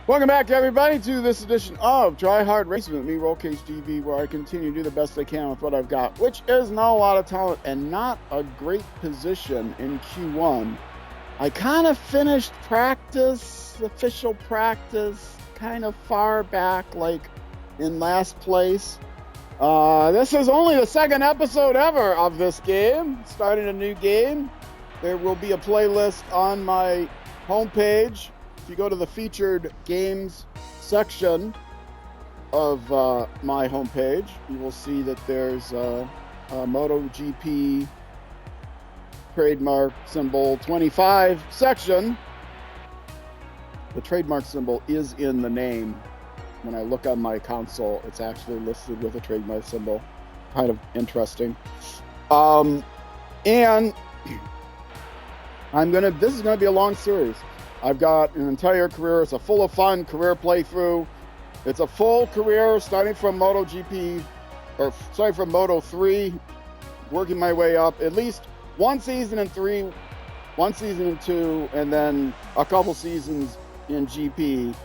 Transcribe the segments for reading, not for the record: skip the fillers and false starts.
Welcome back, everybody, to this edition of Try Hard Racing with me, Roll Cage TV, where I continue to do the best I can with what I've got, which is not a lot of talent and not a great position in Q1. I kind of finished practice, official practice, kind of far back, like in last place. This is only the second episode ever of this game, starting a new game. There will be a playlist on my homepage. If you go to the featured games section of my homepage, you will see that there's a MotoGP trademark symbol 25 section. The trademark symbol is in the name. When I look on my console, it's actually listed with a trademark symbol. Kind of interesting. And this is gonna be a long series. I've got an entire career. It's a full of fun career playthrough. It's a full career starting from MotoGP, or starting from Moto3, working my way up. At least one season in 3, one season in 2, and then a couple seasons in GP.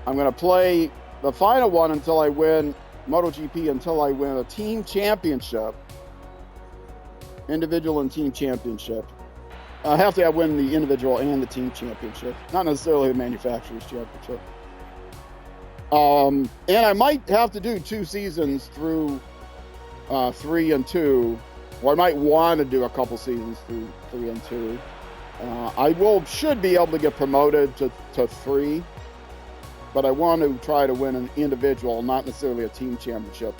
I'm going to play the final one until I win MotoGP, until I win a team championship, individual and team championship. I have to win the individual and the team championship, not necessarily the manufacturer's championship. And I might have to do 2 seasons through 3 and 2, or I might want to do a couple seasons through 3 and 2. I should be able to get promoted to 3, but I want to try to win an individual, not necessarily a team championship,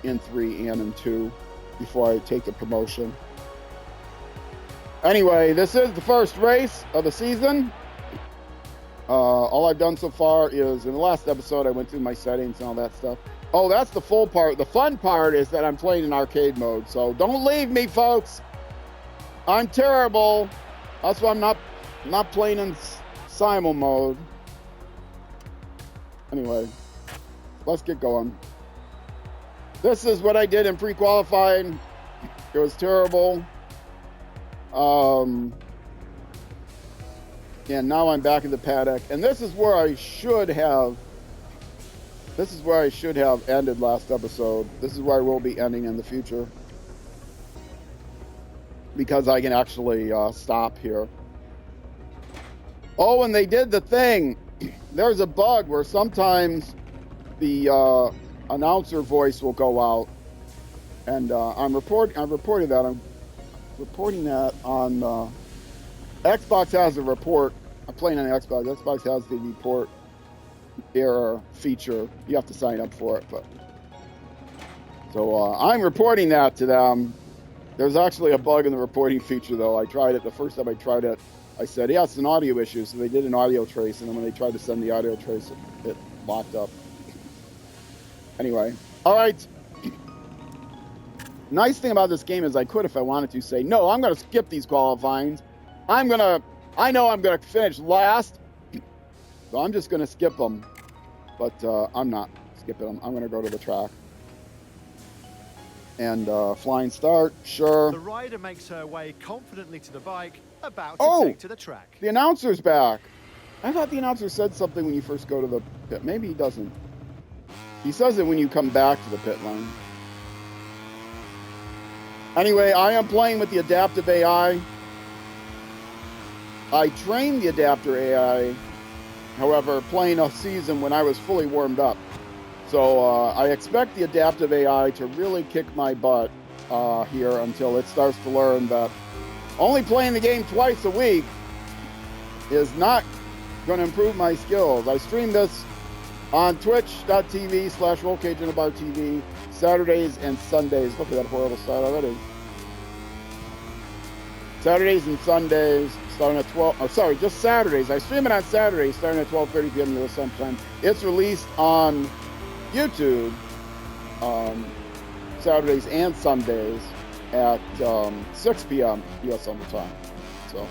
in 3 and in 2 before I take a promotion. Anyway, this is the first race of the season. All I've done so far is, in the last episode, I went through my settings and all that stuff. Oh, that's the full part. The fun part is that I'm playing in arcade mode, so don't leave me, folks. I'm terrible. That's why I'm not playing in simul mode. Anyway, let's get going. This is what I did in pre-qualifying. It was terrible. And now I'm back in the paddock, and this is where I should have ended last episode. This is where I will be ending in the future, because I can actually stop here. Oh, and they did the thing. There's a bug where sometimes the announcer voice will go out, and I'm reporting that. I'm reporting that on Xbox has a report. I'm playing on the Xbox. Xbox has the report error feature. You have to sign up for it, but so I'm reporting that to them. There's actually a bug in the reporting feature, though. I tried it the first time I tried it. I said, yeah, it's an audio issue. So they did an audio trace, and then when they tried to send the audio trace, it locked up. Anyway, all right. Nice thing about this game is I could, if I wanted to, say, no, I'm going to skip these qualifyings. I know I'm going to finish last, so I'm just going to skip them. But I'm not skipping them. I'm going to go to the track. And flying start, sure. The rider makes her way confidently to the bike, about to take to the track. The announcer's back. I thought the announcer said something when you first go to the pit. Maybe he doesn't. He says it when you come back to the pit line. Anyway, I am playing with the adaptive AI. I trained the adapter AI, however, playing a season when I was fully warmed up. So I expect the adaptive AI to really kick my butt here until it starts to learn that only playing the game twice a week is not going to improve my skills. I stream this on twitch.tv/RollCageInABarTV Saturdays and Sundays. Look at that horrible start already. Saturdays and Sundays starting at 12, just Saturdays. I stream it on Saturdays starting at 12:30 p.m. US time. It's released on YouTube Saturdays and Sundays at 6 p.m. US time. So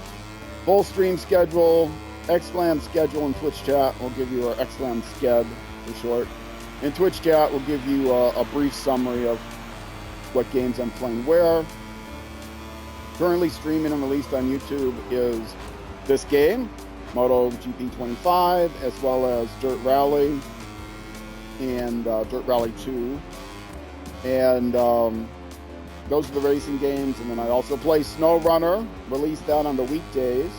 full stream schedule, Xlam schedule in Twitch chat. We'll give you our Xlam sched for short. In Twitch chat, we'll give you a brief summary of what games I'm playing where. Currently streaming and released on YouTube is this game, MotoGP 25, as well as Dirt Rally and Dirt Rally 2. And those are the racing games. And then I also play Snow Runner, release that on the weekdays.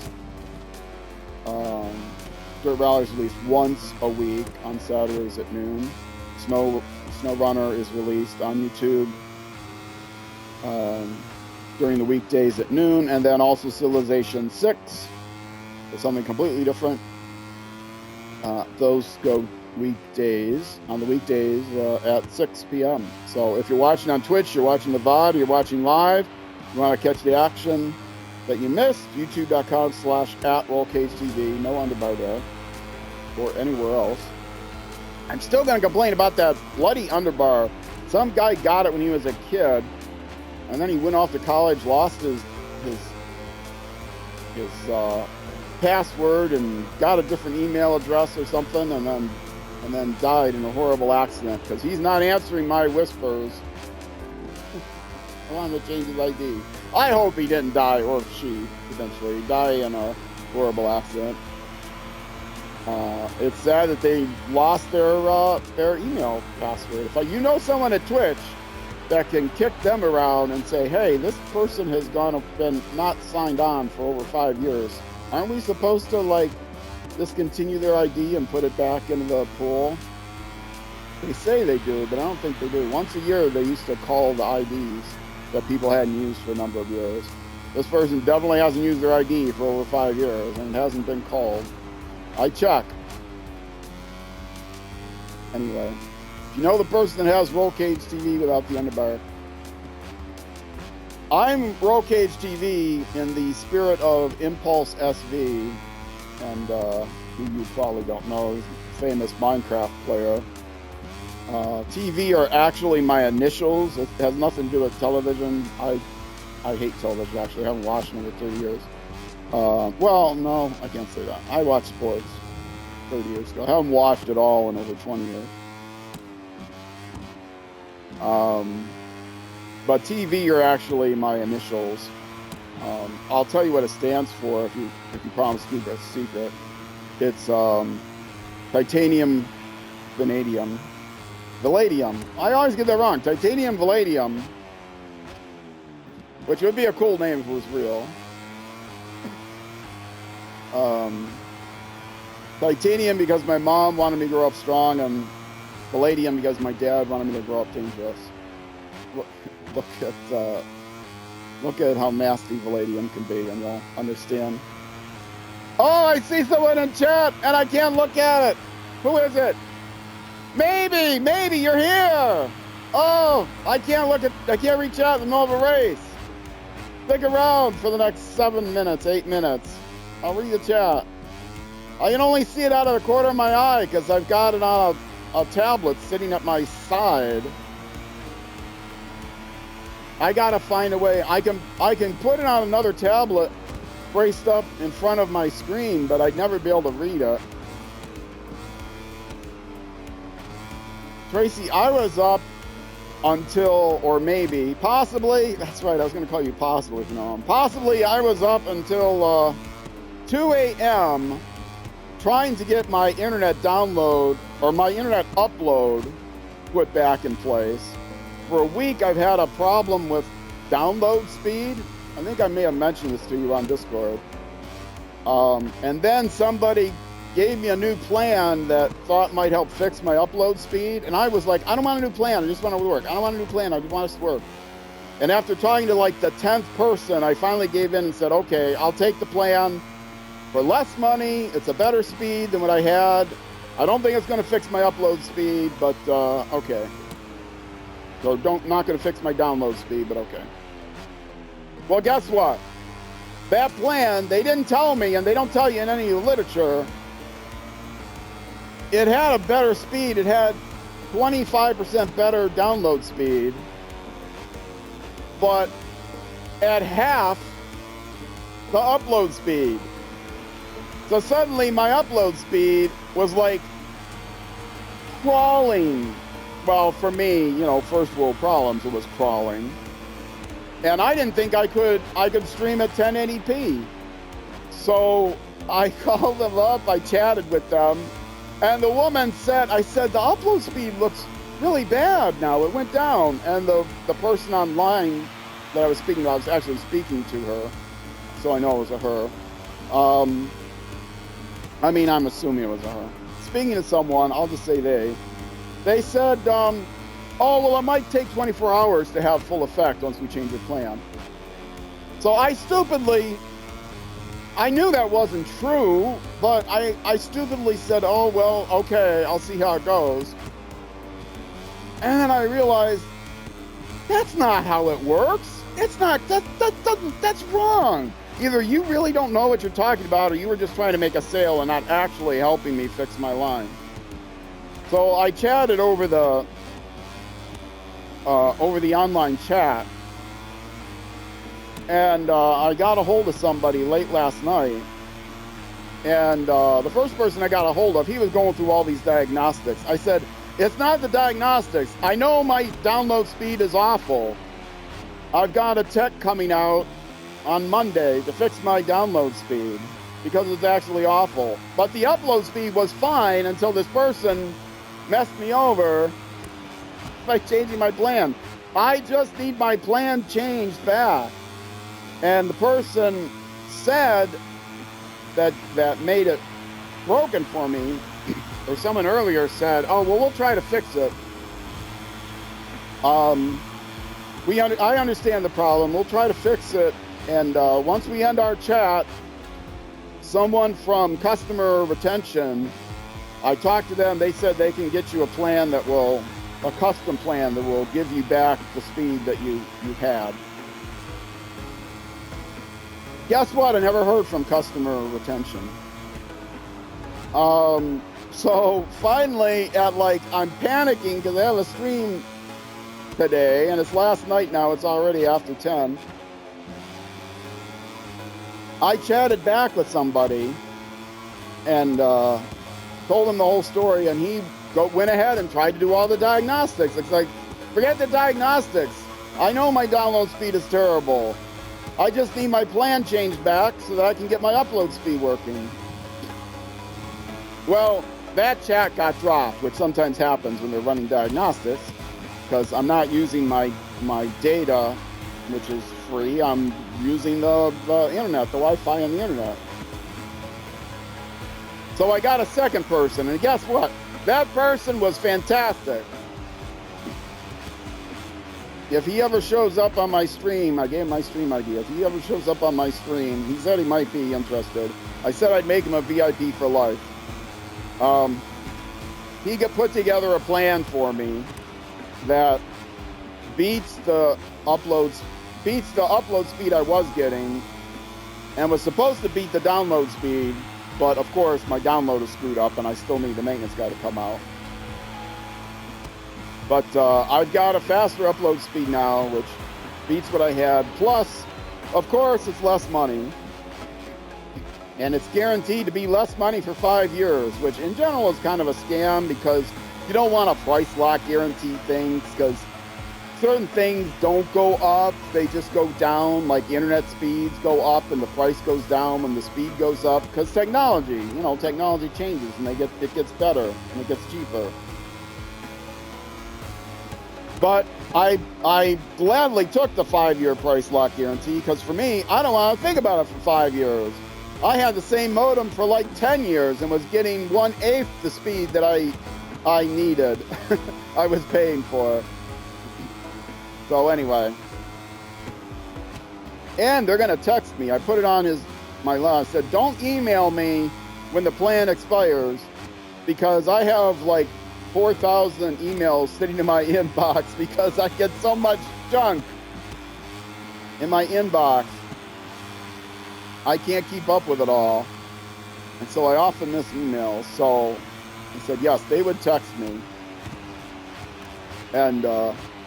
Dirt Rally is released once a week on Saturdays at noon. Snow Runner is released on YouTube during the weekdays at noon, and then also Civilization 6 is something completely different. Those go weekdays, on the weekdays at 6 p.m. So if you're watching on Twitch, you're watching the VOD, you're watching live, you want to catch the action that you missed, youtube.com/@RollCageTV, no underbar there, or anywhere else. I'm still going to complain about that bloody underbar. Some guy got it when he was a kid, and then he went off to college, lost his password, and got a different email address or something, and then died in a horrible accident because he's not answering my whispers. I want him to change his ID. I hope he didn't die, or she eventually die in a horrible accident. It's sad that they lost their email password. If you know someone at Twitch that can kick them around and say, hey, this person has been not signed on for over 5 years, aren't we supposed to discontinue their ID and put it back into the pool? They say they do, but I don't think they do. Once a year they used to call the IDs that people hadn't used for a number of years. This person definitely hasn't used their ID for over 5 years and hasn't been called. I check. Anyway, if you know the person that has Roll Cage TV without the underbar, I'm Roll Cage TV in the spirit of Impulse SV, and who you probably don't know, is a famous Minecraft player. TV are actually my initials. It has nothing to do with television. I hate television, actually. I haven't watched it in over 30 years. Well, no, I can't say that. I watched sports 30 years ago. I haven't watched it all in over 20 years. But TV are actually my initials. I'll tell you what it stands for if you promise to keep it a secret. It's titanium, vanadium, palladium. I always get that wrong. Titanium, palladium, which would be a cool name if it was real. Titanium because my mom wanted me to grow up strong, and palladium because my dad wanted me to grow up dangerous. Look at how nasty palladium can be, and you'll understand. Oh, I see someone in chat, and I can't look at it. Who is it? Maybe you're here. Oh, I can't reach out in the middle of a race. Stick around for the next 7 minutes, 8 minutes. I'll read the chat. I can only see it out of the corner of my eye because I've got it on a tablet sitting at my side. I gotta find a way. I can put it on another tablet braced up in front of my screen, but I'd never be able to read it. Tracy, I was up until, or maybe, possibly, that's right, I was going to call you possibly, if you know. Possibly I was up until 2 a.m. trying to get my internet download, or my internet upload, put back in place. For a week, I've had a problem with download speed. I think I may have mentioned this to you on Discord. And then somebody gave me a new plan that thought might help fix my upload speed. And I was like, I don't want a new plan. I just want it to work. I don't want a new plan. I just want it to work. And after talking to like the 10th person, I finally gave in and said, okay, I'll take the plan for less money. It's a better speed than what I had. I don't think it's going to fix my upload speed, but okay. So not going to fix my download speed, but okay. Well, guess what? That plan, they didn't tell me, and they don't tell you in any literature, it had a better speed. It had 25% better download speed, but at half the upload speed. So suddenly my upload speed was like crawling. Well, for me, you know, first world problems, it was crawling. And I didn't think I could stream at 1080p. So I called them up, I chatted with them, and the woman said, I said, the upload speed looks really bad now. It went down. And the person online that I was speaking to, I was actually speaking to her, so I know it was a her. I mean, I'm assuming it was a her. Speaking to someone, I'll just say they said, oh, well, it might take 24 hours to have full effect once we change your plan. So I knew that wasn't true, but I stupidly said, oh, well, okay, I'll see how it goes. And then I realized, that's not how it works. It's not, that's wrong. Either you really don't know what you're talking about, or you were just trying to make a sale and not actually helping me fix my line. So I chatted over the online chat, and I got a hold of somebody late last night. And the first person I got a hold of, he was going through all these diagnostics. I said, it's not the diagnostics. I know my download speed is awful. I've got a tech coming out on Monday to fix my download speed because it's actually awful. But the upload speed was fine until this person messed me over by changing my plan. I just need my plan changed back. And the person said that made it broken for me, or someone earlier said, oh, well, we'll try to fix it. I understand the problem. We'll try to fix it. And once we end our chat, someone from customer retention, I talked to them. They said they can get you a plan that will, a custom plan that will give you back the speed that you had. Guess what? I never heard from customer retention. So finally, I'm panicking because I have a stream today, and it's last night now. It's already after 10. I chatted back with somebody and told him the whole story, and he went ahead and tried to do all the diagnostics. It's like, forget the diagnostics. I know my download speed is terrible. I just need my plan changed back so that I can get my upload speed working. Well, that chat got dropped, which sometimes happens when they're running diagnostics, because I'm not using my data, which is free. I'm using the internet, the Wi-Fi on the internet. So I got a second person, and guess what? That person was fantastic. If he ever shows up on my stream, I gave him my stream ID. If he ever shows up on my stream, he said he might be interested. I said I'd make him a VIP for life. He could put together a plan for me that beats the upload speed I was getting, and was supposed to beat the download speed, but of course my download is screwed up and I still need the maintenance guy to come out. But I've got a faster upload speed now, which beats what I had. Plus, of course, it's less money. And it's guaranteed to be less money for 5 years, which in general is kind of a scam, because you don't want to price lock guarantee things, because certain things don't go up, they just go down. Like internet speeds go up and the price goes down when the speed goes up, because technology changes and it gets better and it gets cheaper. But I gladly took the 5-year price lock guarantee, because for me, I don't want to think about it for 5 years. I had the same modem for like 10 years and was getting 1/8 the speed that I needed. I was paying for. So anyway. And they're going to text me. I put it on my line. I said, don't email me when the plan expires, because I have like 4,000 emails sitting in my inbox because I get so much junk in my inbox. I can't keep up with it all. And so I often miss emails. So he said, yes, they would text me. And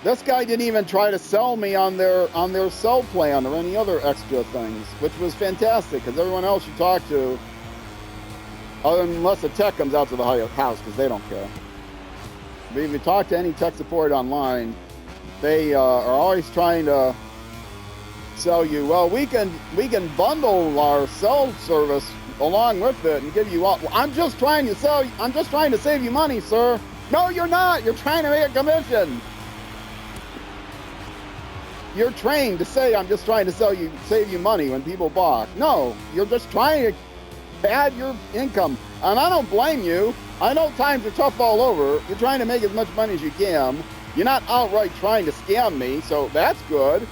this guy didn't even try to sell me on their cell plan or any other extra things, which was fantastic, because everyone else you talk to, unless a tech comes out to the house, because they don't care. But if you talk to any tech support online, they are always trying to sell you, well, we can bundle our cell service along with it and give you all. Well, I'm just trying to save you money, sir. No, you're not. You're trying to make a commission. You're trained to say, I'm just trying to save you money when people balk. No, you're just trying to add your income. And I don't blame you. I know times are tough all over. You're trying to make as much money as you can. You're not outright trying to scam me, so that's good.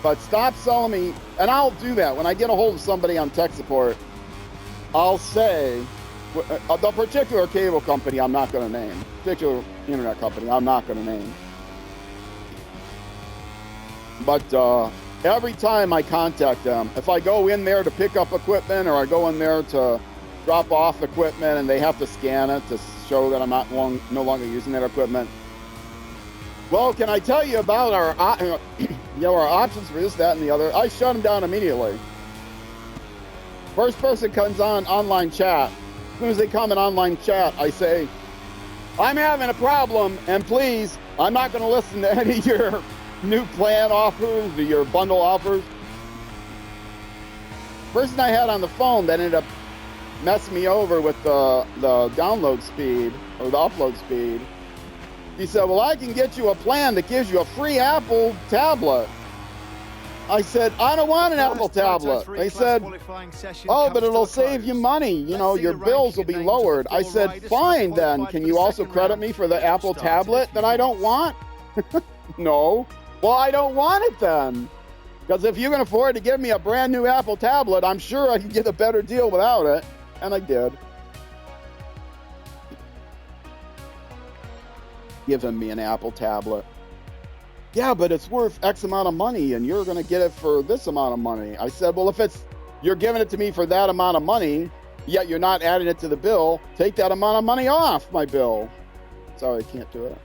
But stop selling me, and I'll do that. When I get a hold of somebody on tech support, I'll say, the particular cable company I'm not going to name, particular internet company I'm not going to name. But every time I contact them, if I go in there to pick up equipment or I go in there to drop off equipment and they have to scan it to show that I'm no longer using that equipment, well, can I tell you about our options for this, that, and the other? I shut them down immediately. First person comes on online chat. As soon as they come in online chat, I say, I'm having a problem, and please, I'm not going to listen to any of your new plan offers or your bundle offers. Person I had on the phone that ended up messing me over with the download speed or the upload speed. He said, well, I can get you a plan that gives you a free Apple tablet. I said, I don't want an Apple tablet. They said, oh, but it'll save you money. You know, your bills will be lowered. I said, fine then. Can you also credit me for the Apple tablet that I don't want? No. Well, I don't want it then. Because if you can afford to give me a brand new Apple tablet, I'm sure I can get a better deal without it. And I did. Giving me an Apple tablet. Yeah, but it's worth X amount of money and you're going to get it for this amount of money. I said, well, if you're giving it to me for that amount of money, yet you're not adding it to the bill, take that amount of money off my bill. Sorry, I can't do it.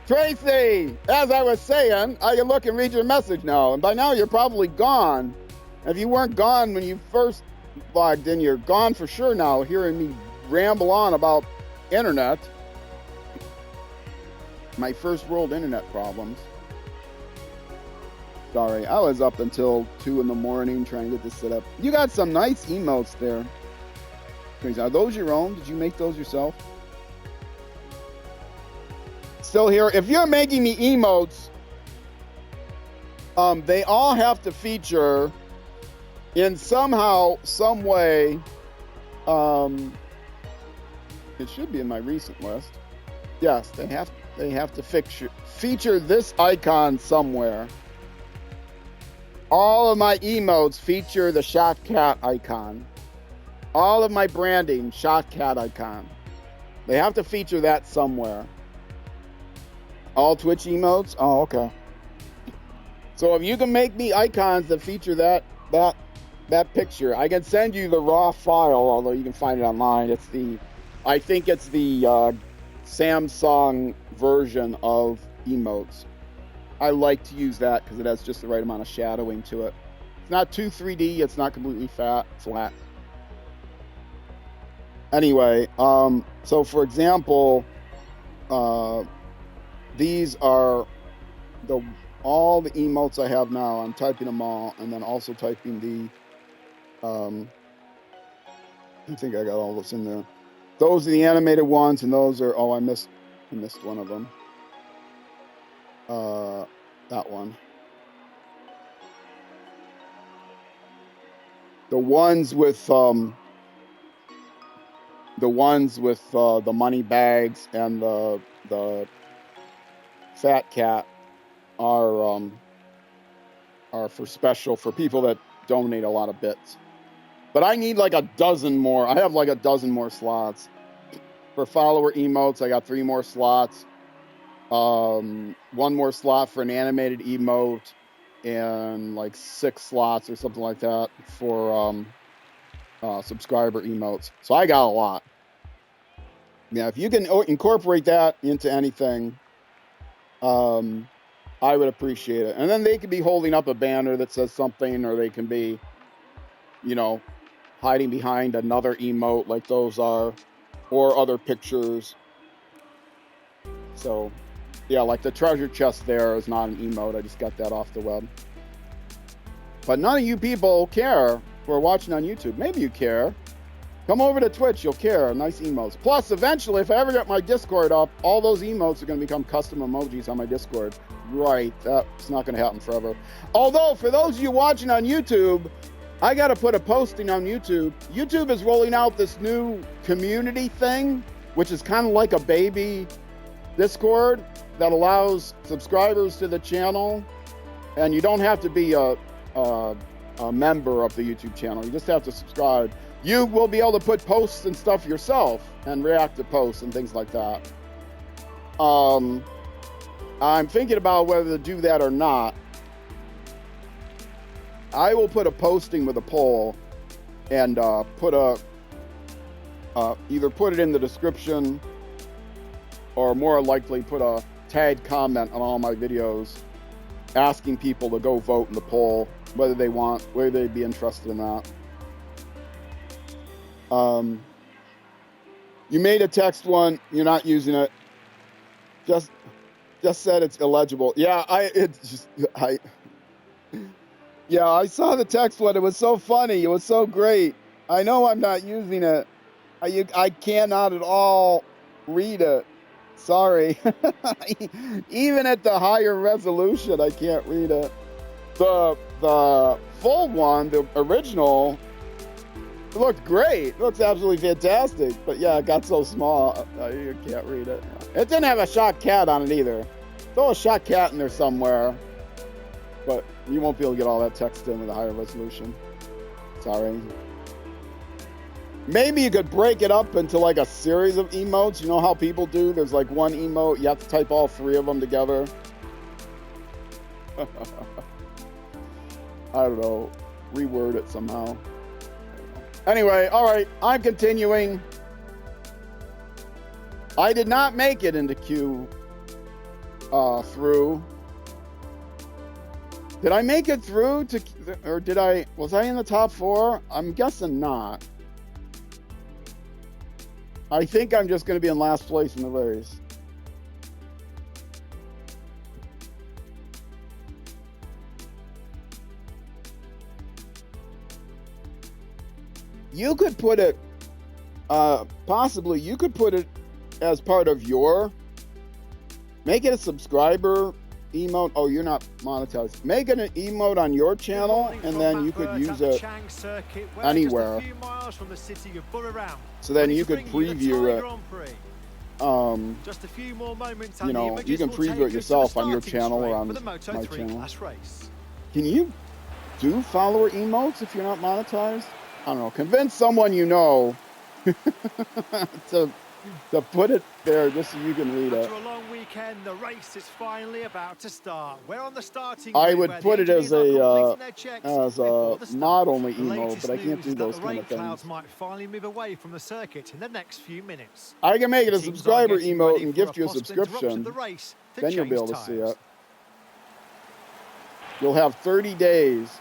Tracy, as I was saying, I can look and read your message now. And by now you're probably gone. If you weren't gone when you first logged in, you're gone for sure now, hearing me ramble on about internet. My first world internet problems. Sorry, I was up until 2 in the morning trying to get this set up. You got some nice emotes there. Are those your own? Did you make those yourself? Still here. If you're making me emotes, they all have to feature in somehow, some way. It should be in my recent list. Yes, they have to feature this icon somewhere. All of my emotes feature the shot cat icon. All of my branding, shot cat icon. They have to feature that somewhere. All Twitch emotes? Oh, okay. So if you can make me icons that feature that picture, I can send you the raw file, although you can find it online. I think it's the Samsung version of emotes. I like to use that because it has just the right amount of shadowing to it. It's not too 3D, it's not completely flat. Anyway, so for example, these are all the emotes I have now. I'm typing them all and then also typing I think I got all this in there. Those are the animated ones, and those are, I missed one of them. That one. The ones with the money bags and the fat cat are for people that donate a lot of bits. But I need like a dozen more. I have like a dozen more slots. For follower emotes, I got 3 more slots. 1 more slot for an animated emote, and like 6 slots or something like that for subscriber emotes. So I got a lot. Yeah, if you can incorporate that into anything, I would appreciate it. And then they could be holding up a banner that says something, or they can be, hiding behind another emote like those are, or other pictures. So, yeah, like the treasure chest there is not an emote. I just got that off the web. But none of you people care who are watching on YouTube. Maybe you care. Come over to Twitch, you'll care. Nice emotes. Plus, eventually, if I ever get my Discord up, all those emotes are going to become custom emojis on my Discord. Right, that's not going to happen forever. Although, for those of you watching on YouTube, I got to put a posting on YouTube. YouTube is rolling out this new community thing, which is kind of like a baby Discord that allows subscribers to the channel. And you don't have to be a member of the YouTube channel. You just have to subscribe. You will be able to put posts and stuff yourself and react to posts and things like that. I'm thinking about whether to do that or not. I will put a posting with a poll and put either put it in the description or more likely put a tagged comment on all my videos asking people to go vote in the poll whether they'd be interested in that. You made a text one, you're not using it. Just said it's illegible. Yeah, I saw the text one. It was so funny. It was so great. I know I'm not using it. I cannot at all read it. Sorry. Even at the higher resolution, I can't read it. The full one, the original, it looked great. It looks absolutely fantastic. But yeah, it got so small, you can't read it. It didn't have a shot cat on it either. Throw a shot cat in there somewhere. But you won't be able to get all that text in with a higher resolution. Sorry. Maybe you could break it up into like a series of emotes. You know how people do? There's like one emote. You have to type all three of them together. I don't know. Reword it somehow. Anyway, all right. I'm continuing. I did not make it into Q through. Did I make it through to, or was I in the top 4? I'm guessing not. I think I'm just going to be in last place in the race. You could put it, possibly you could put it as part of make it a subscriber emote. Oh, you're not monetized. Make it an emote on your channel, and then you could use it anywhere. So then you could preview it. Just a few more moments, you know, you can preview it yourself on your channel or on my channel. Can you do follower emotes if you're not monetized? I don't know. Convince someone you know to put it there just so you can read it. After a long weekend, the race is finally about to start. We're on the starting I would put it as a mod-only emote, but I can't do those kind of things. Clouds might finally move away from the circuit in the next few minutes. I can make it a subscriber emote and gift you a subscription. Then you'll be able to see it. You'll have 30 days.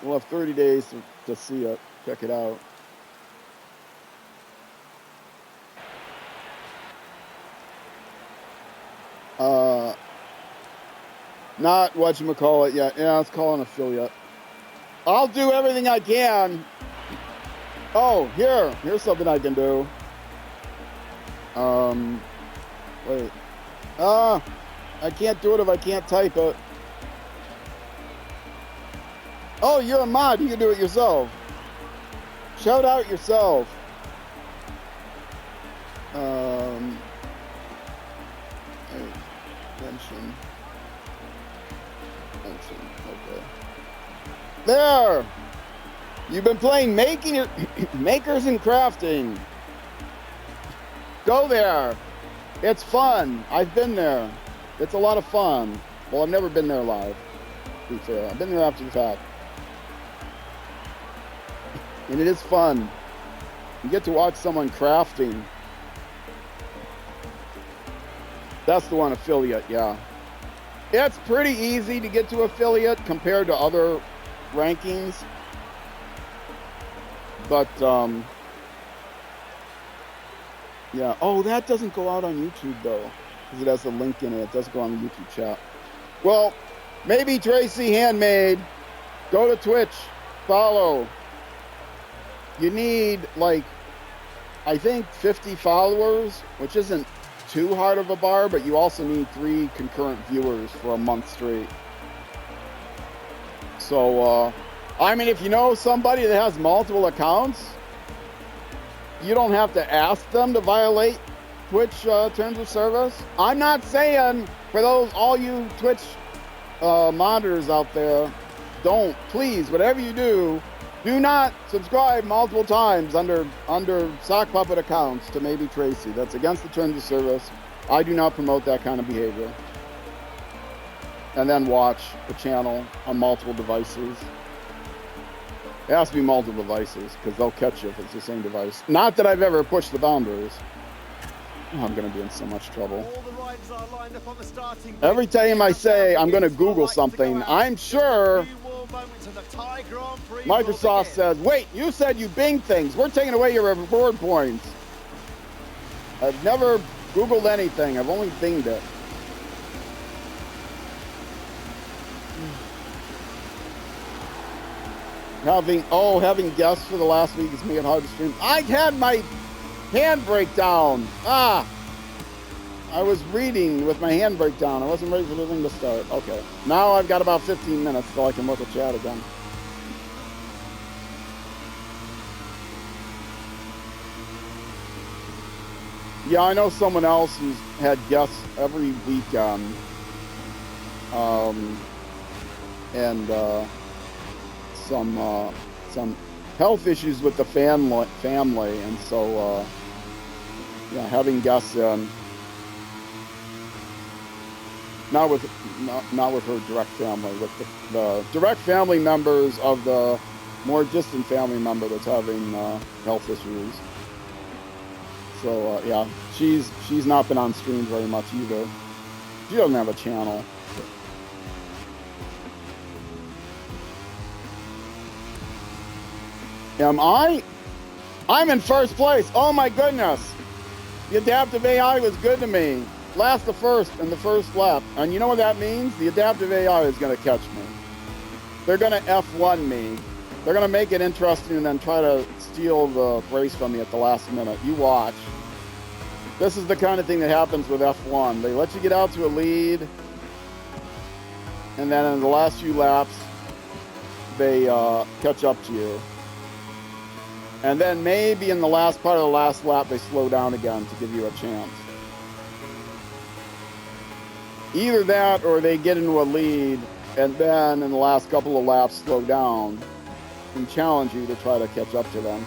You'll have 30 days to see it. Check it out. Not whatchamacallit yet. Yeah, let's call an affiliate. I'll do everything I can. Oh, here's something I can do. Wait. I can't do it if I can't type it. Oh, you're a mod. You can do it yourself. Shout out yourself. Okay. There. You've been playing Makers and Crafting. Go there. It's fun. I've been there. It's a lot of fun. Well, I've never been there live, to be fair. I've been there after the fact. And it is fun. You get to watch someone crafting. That's the one, affiliate, yeah. It's pretty easy to get to affiliate compared to other rankings. But, yeah. Oh, that doesn't go out on YouTube, though, because it has a link in it. It doesn't go on the YouTube chat. Well, Maybe Tracy Handmade. Go to Twitch. Follow. You need, like, I think 50 followers, which isn't too hard of a bar, but you also need 3 concurrent viewers for a month straight. So, I mean, if you know somebody that has multiple accounts, you don't have to ask them to violate Twitch terms of service. I'm not saying for all you Twitch monitors out there, don't, please, whatever you do not subscribe multiple times under sock puppet accounts to maybe Tracy. That's against the terms of service. I do not promote that kind of behavior. And then watch the channel on multiple devices. It has to be multiple devices because they'll catch you if it's the same device. Not that I've ever pushed the boundaries. Oh, I'm going to be in so much trouble. Every time I say I'm going to Google something, I'm sure Microsoft says, wait, you said you Bing things. We're taking away your reward points. I've never Googled anything. I've only Binged it. Having guests for the last week is making it hard to stream. I had my hand breakdown. I was reading with my hand breakdown. I wasn't ready for the thing to start. Okay. Now I've got about 15 minutes so I can look at chat again. Yeah, I know someone else who's had guests every weekend. Some health issues with the family, and so yeah, having guests in, not with her direct family, with the direct family members of the more distant family member that's having health issues. So yeah, she's not been on stream very much either. She doesn't have a channel. I'm in first place. Oh my goodness. The adaptive AI was good to me. Last to first in the first lap. And you know what that means? The adaptive AI is going to catch me. They're going to F1 me. They're going to make it interesting and then try to steal the race from me at the last minute. You watch. This is the kind of thing that happens with F1. They let you get out to a lead. And then in the last few laps, they catch up to you. And then maybe in the last part of the last lap, they slow down again to give you a chance. Either that or they get into a lead and then in the last couple of laps slow down and challenge you to try to catch up to them.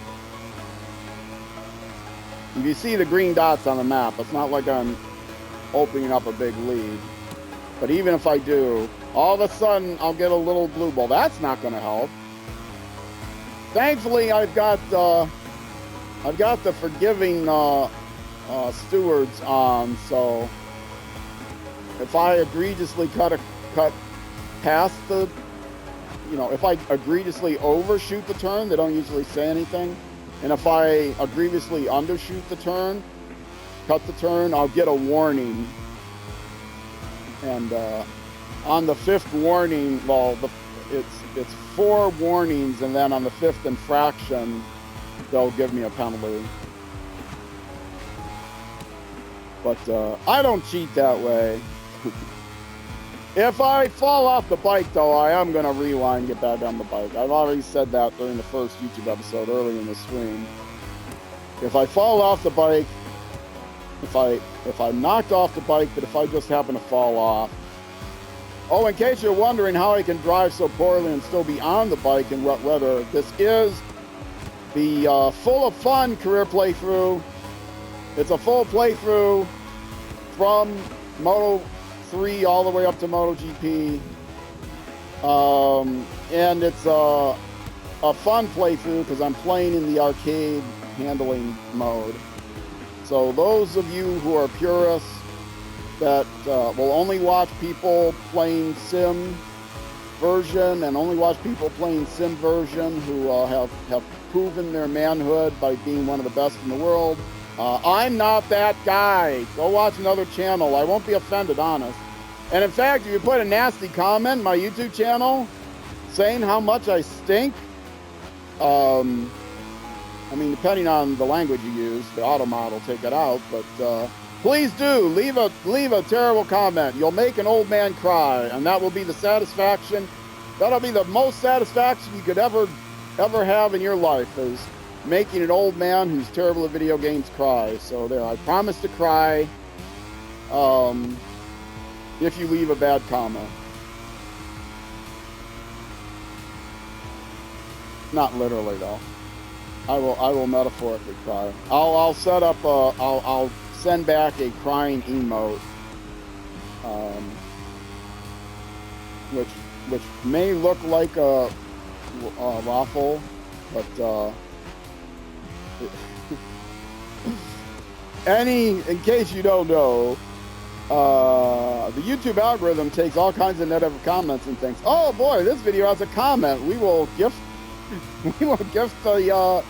If you see the green dots on the map, it's not like I'm opening up a big lead. But even if I do, all of a sudden I'll get a little blue ball. That's not going to help. Thankfully, I've got the forgiving stewards on, so if I egregiously cut past the, if I egregiously overshoot the turn, they don't usually say anything. And if I egregiously undershoot the turn, cut the turn, I'll get a warning. And on the 5th warning, well, it's 4 warnings, and then on the 5th infraction, they'll give me a penalty. But I don't cheat that way. If I fall off the bike, though, I am going to rewind and get back on the bike. I've already said that during the first YouTube episode early in the stream. If I fall off the bike, if I'm knocked off the bike, but if I just happen to fall off. Oh, in case you're wondering how I can drive so poorly and still be on the bike in wet weather, this is the Full of Fun career playthrough. It's a full playthrough from Moto3 all the way up to MotoGP. And it's a fun playthrough because I'm playing in the arcade handling mode. So those of you who are purists that will only watch people playing sim version and only watch people playing sim version who have proven their manhood by being one of the best in the world, I'm not that guy. Go watch another channel. I won't be offended, honest. And in fact, if you put a nasty comment in my YouTube channel saying how much I stink, I mean, depending on the language you use, the auto mod will take it out, but please do leave a terrible comment. You'll make an old man cry, and that will be the satisfaction. That'll be the most satisfaction you could ever have in your life, is making an old man who's terrible at video games cry. So there, I promise to cry if you leave a bad comment. Not literally though. I will metaphorically cry. I'll set up I'll send back a crying emote, which may look like a waffle, but in case you don't know, the YouTube algorithm takes all kinds of negative comments and thinks, oh boy, this video has a comment. We will gift the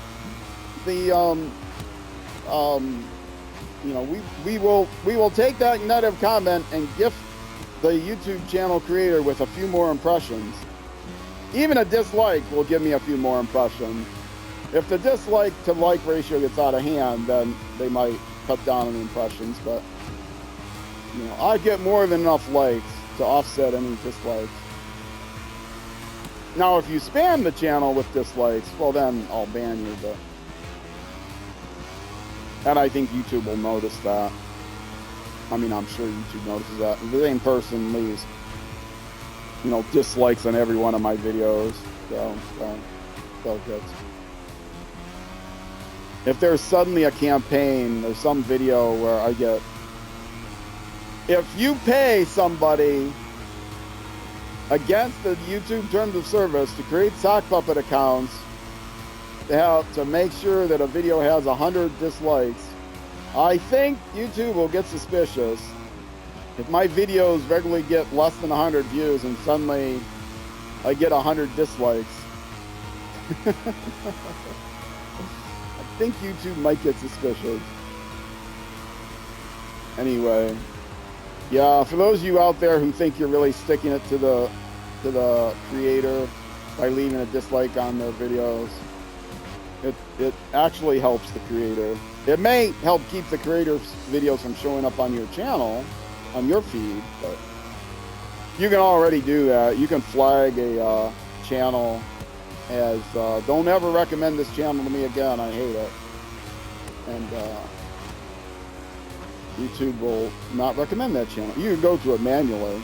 you know, we will take that negative comment and gift the YouTube channel creator with a few more impressions. Even a dislike will give me a few more impressions. If the dislike to like ratio gets out of hand, then they might cut down on the impressions, but you know, I get more than enough likes to offset any dislikes. Now, if you spam the channel with dislikes, well then I'll ban you, but... And I think YouTube will notice that. I mean, I'm sure YouTube notices that. If the same person leaves, you know, dislikes on every one of my videos, so good. If there's suddenly a campaign or some video where I get... If you pay somebody against the YouTube terms of service to create sock puppet accounts to make sure that a video has 100 dislikes, I think YouTube will get suspicious if my videos regularly get less than 100 views and suddenly I get 100 dislikes. I think YouTube might get suspicious. Anyway, yeah, for those of you out there who think you're really sticking it to the creator by leaving a dislike on their videos, it actually helps the creator. It may help keep the creator's videos from showing up on your channel, on your feed, but you can already do that. You can flag a channel as don't ever recommend this channel to me again, I hate it. And YouTube will not recommend that channel. You can go to it manually.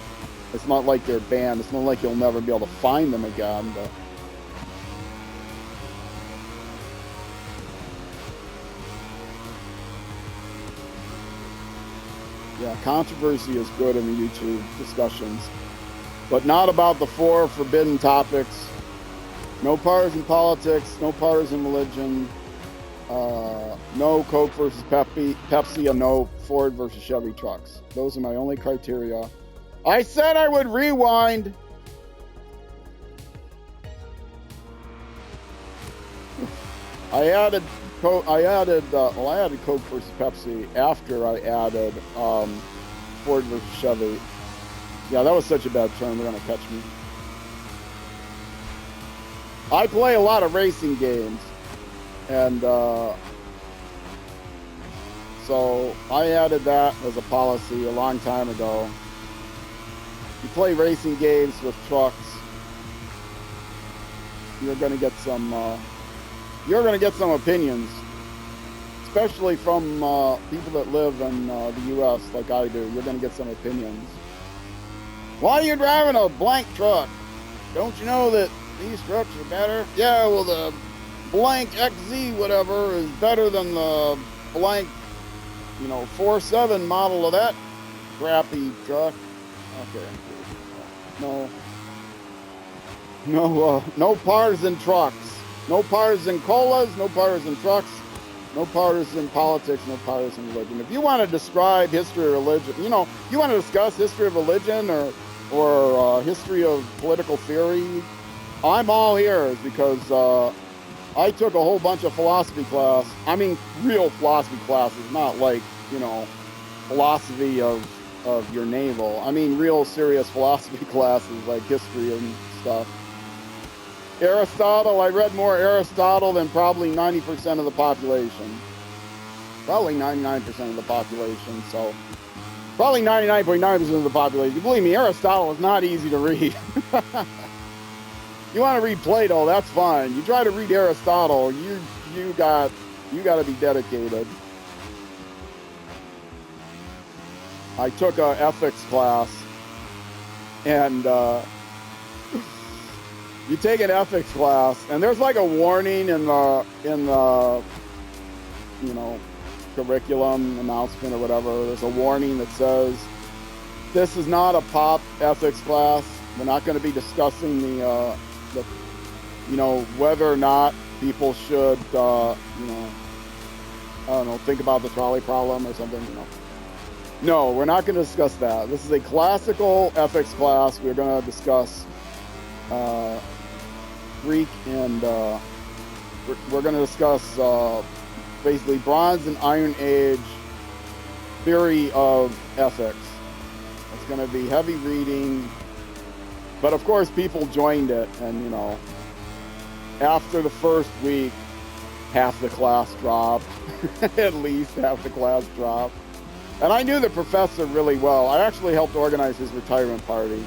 It's not like they're banned. It's not like you'll never be able to find them again, but yeah, controversy is good in the YouTube discussions, but not about the 4 forbidden topics. No partisan politics, no partisan religion, no Coke versus Pepsi, and no Ford versus Chevy trucks. Those are my only criteria. I said I would rewind. I added Coke versus Pepsi after I added Ford versus Chevy. Yeah, that was such a bad turn. They're gonna catch me. I play a lot of racing games, and so I added that as a policy a long time ago. You play racing games with trucks, you're gonna get some opinions, especially from people that live in the U.S. like I do. You're gonna get some opinions. Why are you driving a blank truck? Don't you know that these trucks are better? Yeah, well, the blank XZ whatever is better than the blank, 4.7 model of that crappy truck. Okay. No partisan trucks. No partisan colas, no partisan trucks, no partisan politics, no partisan religion. If you want to describe history of religion, you want to discuss history of religion or history of political theory, I'm all ears, because I took a whole bunch of philosophy class. I mean, real philosophy classes, not like, philosophy of of your navel. I mean, real serious philosophy classes like history and stuff. Aristotle, I read more Aristotle than probably 90% of the population. Probably 99% of the population, so probably 99.9% of the population. Believe me, Aristotle is not easy to read. You want to read Plato, that's fine. You try to read Aristotle, you got to be dedicated. I took a ethics class, and you take an ethics class, and there's like a warning in the you know, curriculum announcement or whatever. There's a warning that says this is not a pop ethics class. We're not going to be discussing the you know, whether or not people should you know, I don't know, think about the trolley problem or something, you know. No, we're not going to discuss that. This is a classical ethics class. We're going to discuss Greek and we're going to discuss basically Bronze and Iron Age theory of ethics. It's going to be heavy reading, but of course people joined it, and you know, after the first week, half the class dropped. At least half the class dropped. And I knew the professor really well. I actually helped organize his retirement party.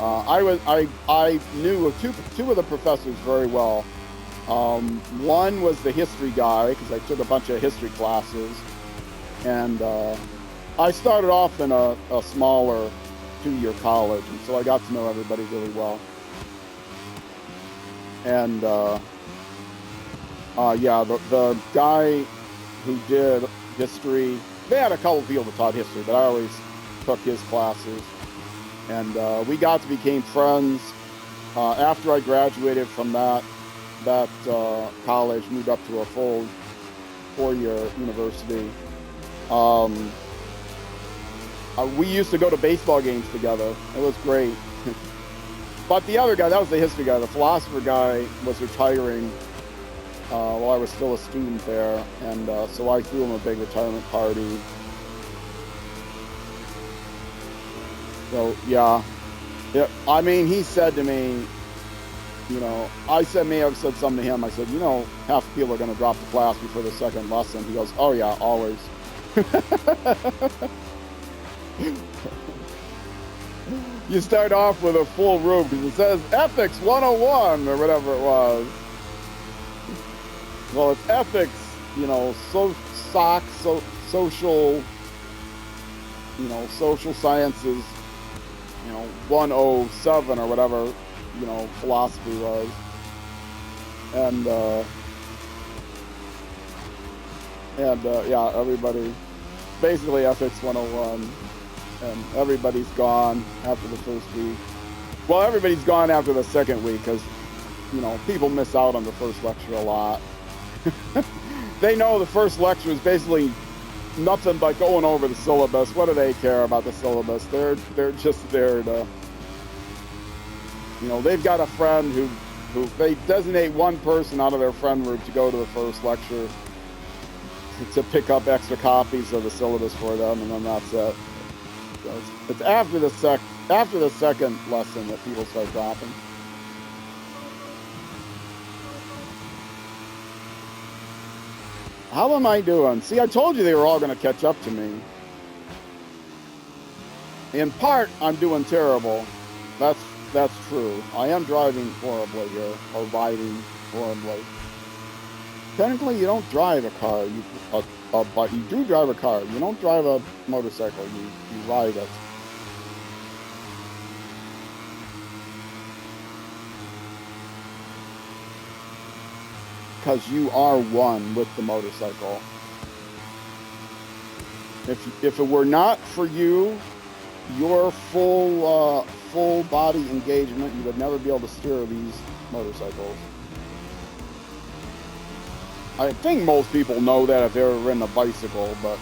I knew two of the professors very well. One was the history guy, because I took a bunch of history classes, and I started off in a smaller 2-year college, and so I got to know everybody really well. And yeah, the guy who did history, they had a couple people that taught history, but I always took his classes, and we became friends. After I graduated from that college, moved up to a full 4-year university. We used to go to baseball games together. It was great. But the other guy, that was the history guy. The philosopher guy was retiring while I was still a student there, and so I threw him a big retirement party. So yeah, I mean, he said to me, you know, I may have said something to him. I said, you know, half the people are going to drop the class before the second lesson. He goes, oh yeah, always. You start off with a full room because it says Ethics 101 or whatever it was. Well, it's ethics, you know, social, you know, social sciences, you know, 107 or whatever, you know, philosophy was. And yeah, everybody, basically Ethics 101. And everybody's gone after the first week. Well, everybody's gone after the second week because, you know, people miss out on the first lecture a lot. They know the first lecture is basically nothing but going over the syllabus. What do they care about the syllabus? They're just there to, you know, they've got a friend who they designate one person out of their friend group to go to the first lecture to pick up extra copies of the syllabus for them, and then that's it. It's after the second lesson that people start dropping. How am I doing? See, I told you they were all going to catch up to me. In part, I'm doing terrible. That's true. I am driving horribly here, or riding horribly. Technically, you don't drive a car. But you do drive a car. You don't drive a motorcycle. You ride it. Because you are one with the motorcycle. If it were not for you, your full body engagement, you would never be able to steer these motorcycles. I think most people know that if they've ever ridden a bicycle, but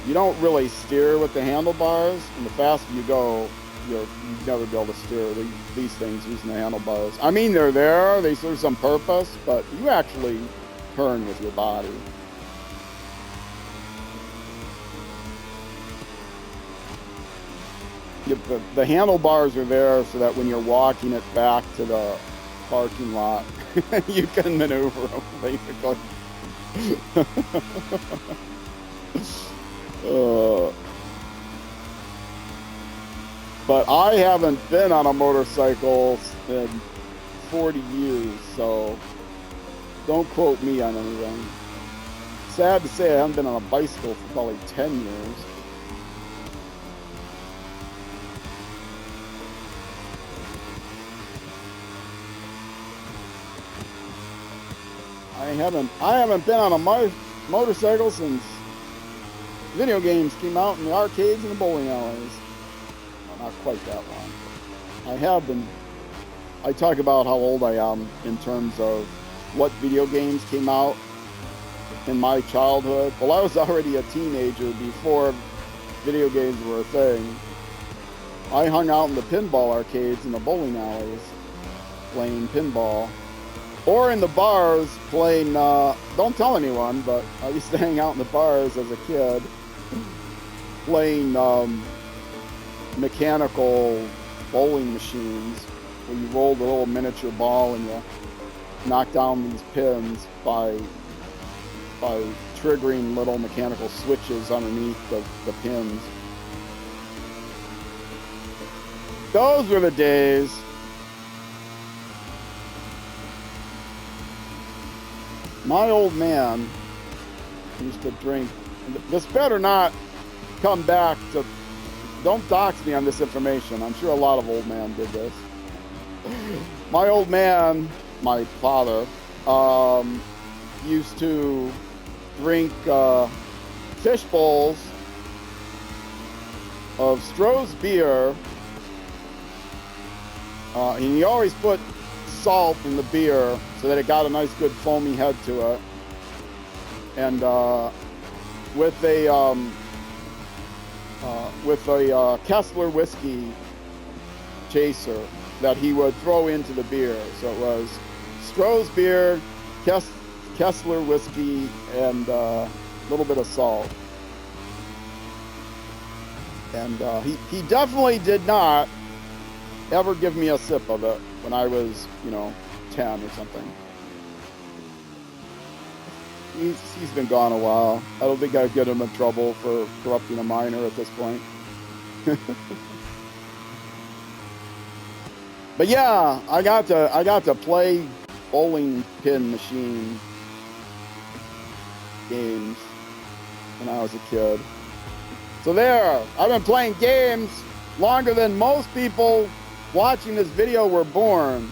you don't really steer with the handlebars, and the faster you go, you'd never be able to steer these things using the handlebars. I mean, they're there, they serve some purpose, but you actually turn with your body. the handlebars are there so that when you're walking it back to the parking lot, you can maneuver them, basically. But I haven't been on a motorcycle in 40 years, so don't quote me on anything. Sad to say I haven't been on a bicycle for probably 10 years. I haven't been on a motorcycle since video games came out in the arcades and the bowling alleys. Well, not quite that long. I have been. I talk about how old I am in terms of what video games came out in my childhood. Well, I was already a teenager before video games were a thing. I hung out in the pinball arcades and the bowling alleys playing pinball. Or in the bars playing, don't tell anyone, but I used to hang out in the bars as a kid playing mechanical bowling machines where you rolled a little miniature ball and you knock down these pins by triggering little mechanical switches underneath the pins. Those were the days. My old man used to drink. This better not come back to. Don't dox me on this information. I'm sure a lot of old men did this. My old man, my father, used to drink fish bowls of s.r.l beer. And he always put salt in the beer so that it got a nice good foamy head to it, and with a Kessler whiskey chaser that he would throw into the beer. So it was s.r.l beer, Kessler whiskey, and a little bit of salt. And he definitely did not ever give me a sip of it when I was, 10 or something. He's been gone a while. I don't think I'd get him in trouble for corrupting a minor at this point. But yeah, I got to play bowling pin machine games when I was a kid. So there, I've been playing games longer than most people watching this video were born.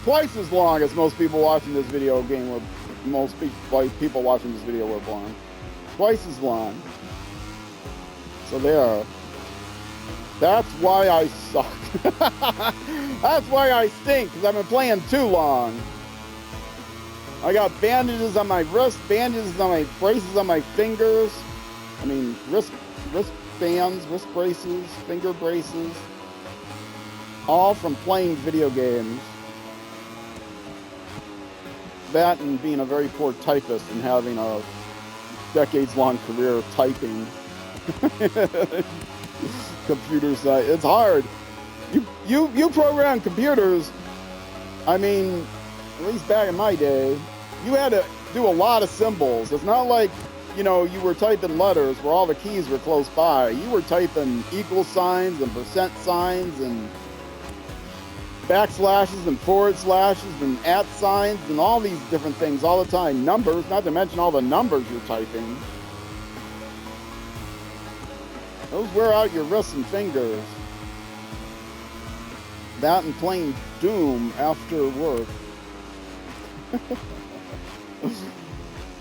Twice as long as most people watching this video game were. Most people watching this video were born. Twice as long. So there. That's why I suck. That's why I stink, because I've been playing too long. I got bandages on my wrist, bandages on my braces on my fingers. I mean, wrist bands, wrist braces, finger braces. All from playing video games. That and being a very poor typist and having a decades-long career typing. Computers, it's hard. You program computers. I mean, at least back in my day, you had to do a lot of symbols. It's not like, you were typing letters where all the keys were close by. You were typing equal signs and percent signs and backslashes and forward slashes and @ signs and all these different things all the time. Numbers, not to mention all the numbers you're typing. Those wear out your wrists and fingers. That and playing Doom after work.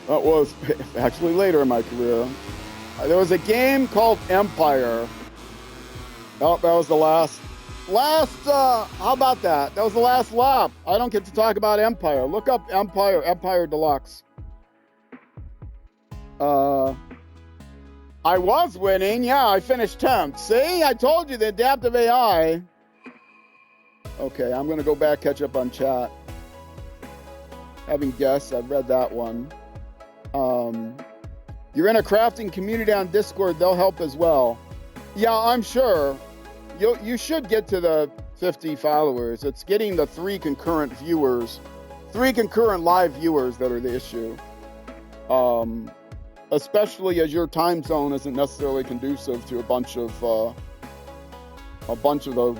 That was actually later in my career. There was a game called Empire. Oh, that was the last, how about that? That was the last lap. I don't get to talk about Empire. Look up Empire Deluxe. I was winning. Yeah, I finished 10th. See, I told you the adaptive AI. Okay, I'm going to go back, catch up on chat. Having guests, I've read that one. You're in a crafting community on Discord. They'll help as well. Yeah, I'm sure. you should get to the 50 followers. It's getting the 3 concurrent live viewers that are the issue. Especially as your time zone isn't necessarily conducive to a bunch of the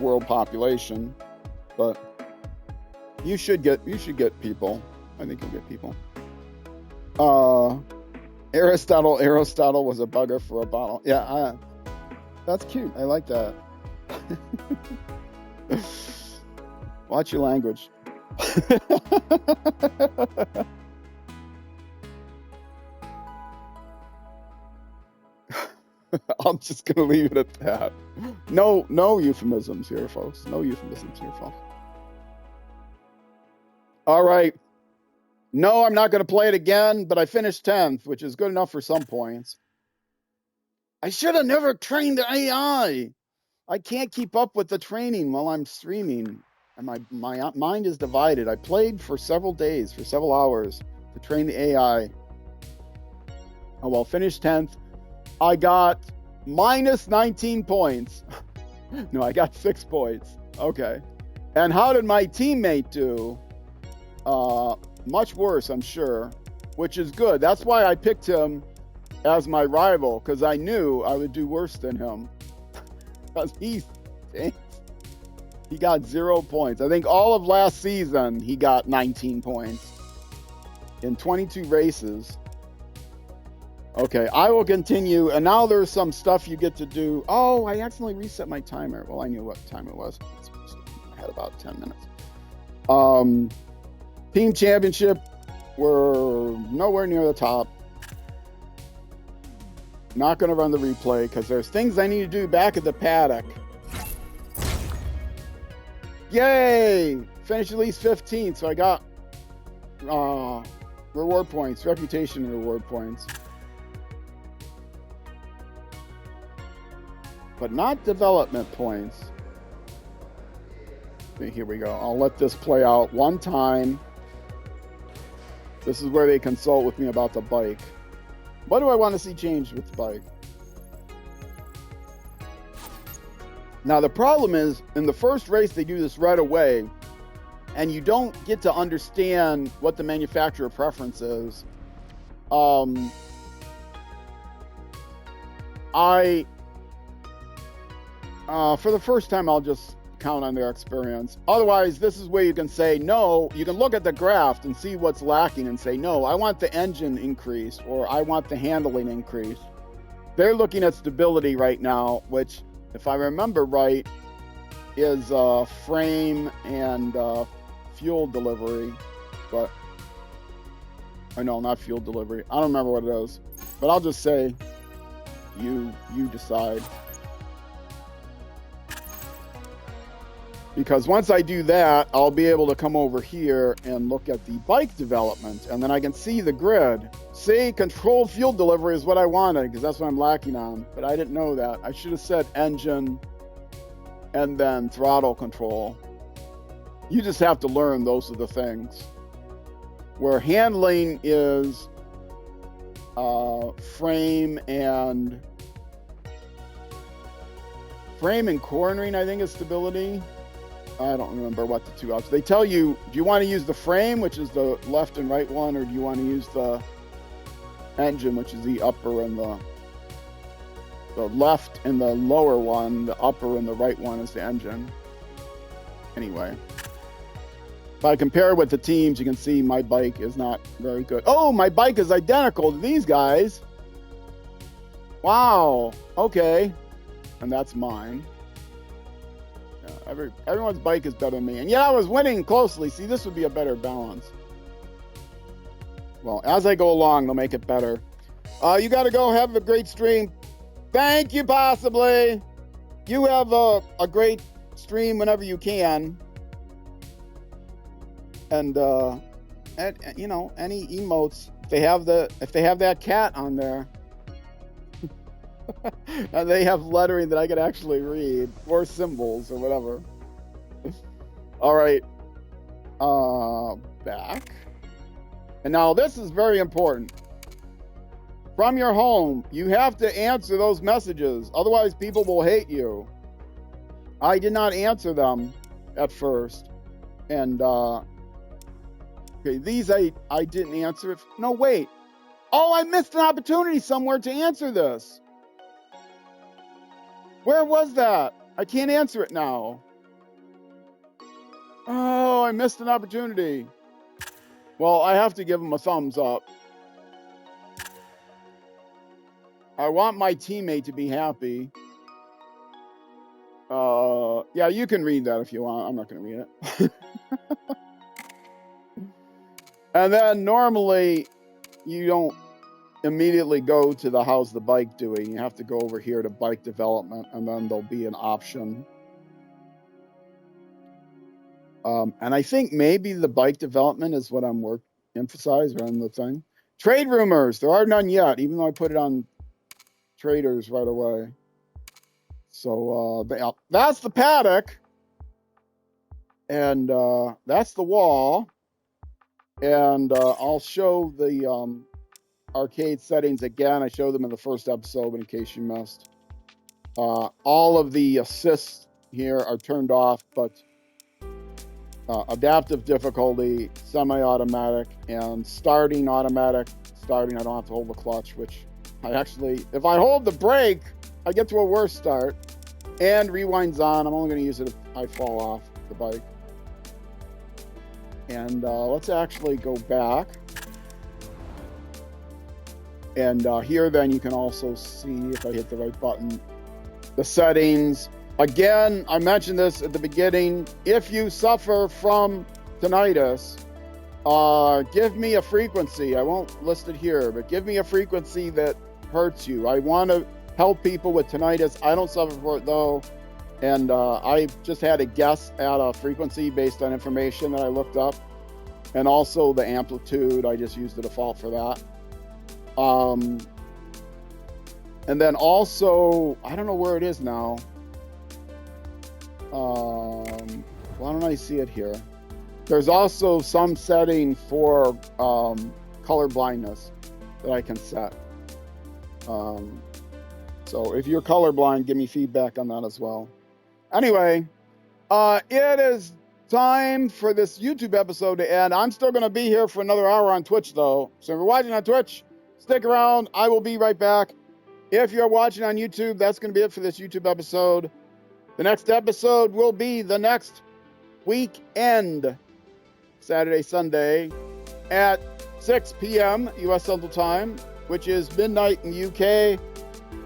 world population, but you should get people. I think you'll get people. Aristotle was a bugger for a bottle. Yeah, that's cute. I like that. Watch your language. I'm just gonna leave it at that. No euphemisms here, folks. No euphemisms here, folks. All right. No, I'm not gonna play it again, but I finished 10th, which is good enough for some points. I should have never trained the AI. I can't keep up with the training while I'm streaming, and my mind is divided. I played for several days, for several hours, to train the AI. Oh well, finished 10th. I got minus 19 points. No, I got 6 points. Okay. And how did my teammate do? Much worse, I'm sure, which is good. That's why I picked him as my rival, because I knew I would do worse than him. Because he got 0 points. I think all of last season he got 19 points in 22 races. Okay, I will continue. And now there's some stuff you get to do. Oh, I accidentally reset my timer. Well, I knew what time it was. I had about 10 minutes. Team championship, we're nowhere near the top. Not going to run the replay because there's things I need to do back at the paddock. Yay! Finished at least 15th, so I got reward points, reputation reward points. But not development points. Okay, here we go. I'll let this play out one time. This is where they consult with me about the bike. What do I want to see changed with the bike? Now, the problem is, in the first race, they do this right away, and you don't get to understand what the manufacturer preference is. For the first time, I'll just count on their experience. Otherwise, this is where you can say no. You can look at the graph and see what's lacking and say, no, I want the engine increased, or I want the handling increased. They're looking at stability right now, which, if I remember right, is frame and fuel delivery. But, or no, not fuel delivery. I don't remember what it is. But I'll just say, you decide. Because once I do that, I'll be able to come over here and look at the bike development, and then I can see the grid. See, controlled fuel delivery is what I wanted, because that's what I'm lacking on. But I didn't know that. I should have said engine and then throttle control. You just have to learn those are the things. Where handling is frame and cornering, I think, is stability. I don't remember what the two options. They tell you, do you want to use the frame, which is the left and right one, or do you want to use the engine, which is the upper and the left and the lower one, the upper and the right one is the engine. Anyway, if I compare with the teams, you can see my bike is not very good. Oh, my bike is identical to these guys. Wow. Okay. And that's mine. Everyone's bike is better than me. And yet I was winning closely. See, this would be a better balance. Well, as I go along, they'll make it better. You got to go have a great stream. Thank you, possibly. You have a great stream whenever you can. And you know, any emotes, if they have that cat on there. And they have lettering that I can actually read, or symbols, or whatever. All right. Back. And now this is very important. From your home, you have to answer those messages. Otherwise, people will hate you. I did not answer them at first. And, okay, these I didn't answer. No, wait. Oh, I missed an opportunity somewhere to answer this. Where was that? I can't answer it now. Oh, I missed an opportunity. Well, I have to give them a thumbs up. I want my teammate to be happy. Yeah, you can read that if you want. I'm not going to read it. And then normally you don't immediately go to the how's the bike doing. You have to go over here to bike development, and then there'll be an option. And I think maybe the bike development is what I'm emphasize on the thing. Trade rumors. There are none yet, even though I put it on traders right away. So that's the paddock, and that's the wall, and I'll show the arcade settings again. I showed them in the first episode, but in case you missed, all of the assists here are turned off, but adaptive difficulty, semi-automatic, and starting automatic. Starting, I don't have to hold the clutch, which I actually, if I hold the brake, I get to a worse start. And rewind's on. I'm only going to use it if I fall off the bike. And let's actually go back. And here then you can also see, if I hit the right button, the settings. Again, I mentioned this at the beginning. If you suffer from tinnitus, give me a frequency. I won't list it here, but give me a frequency that hurts you. I want to help people with tinnitus. I don't suffer for it though. And I just had a guess at a frequency based on information that I looked up. And also the amplitude, I just used the default for that. And then also, I don't know where it is now. Why don't I see it here? There's also some setting for color blindness that I can set. So if you're colorblind, give me feedback on that as well. Anyway, it is time for this YouTube episode to end. I'm still going to be here for another hour on Twitch, though. So if you're watching on Twitch, stick around. I will be right back. If you're watching on YouTube, that's going to be it for this YouTube episode. The next episode will be the next weekend, Saturday, Sunday, at 6 p.m. U.S. Central Time, which is midnight in the UK,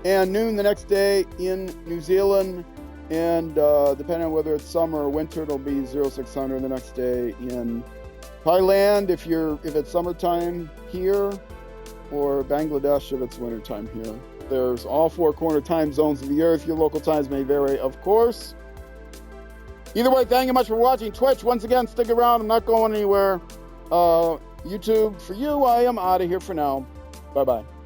and noon the next day in New Zealand. And depending on whether it's summer or winter, it'll be 0600 the next day in Thailand if it's summertime here, or Bangladesh if it's wintertime here. There's all four corner time zones of the earth. Your local times may vary, of course. Either way, thank you much for watching. Twitch, once again, stick around. I'm not going anywhere. YouTube, for you, I am out of here for now. Bye-bye.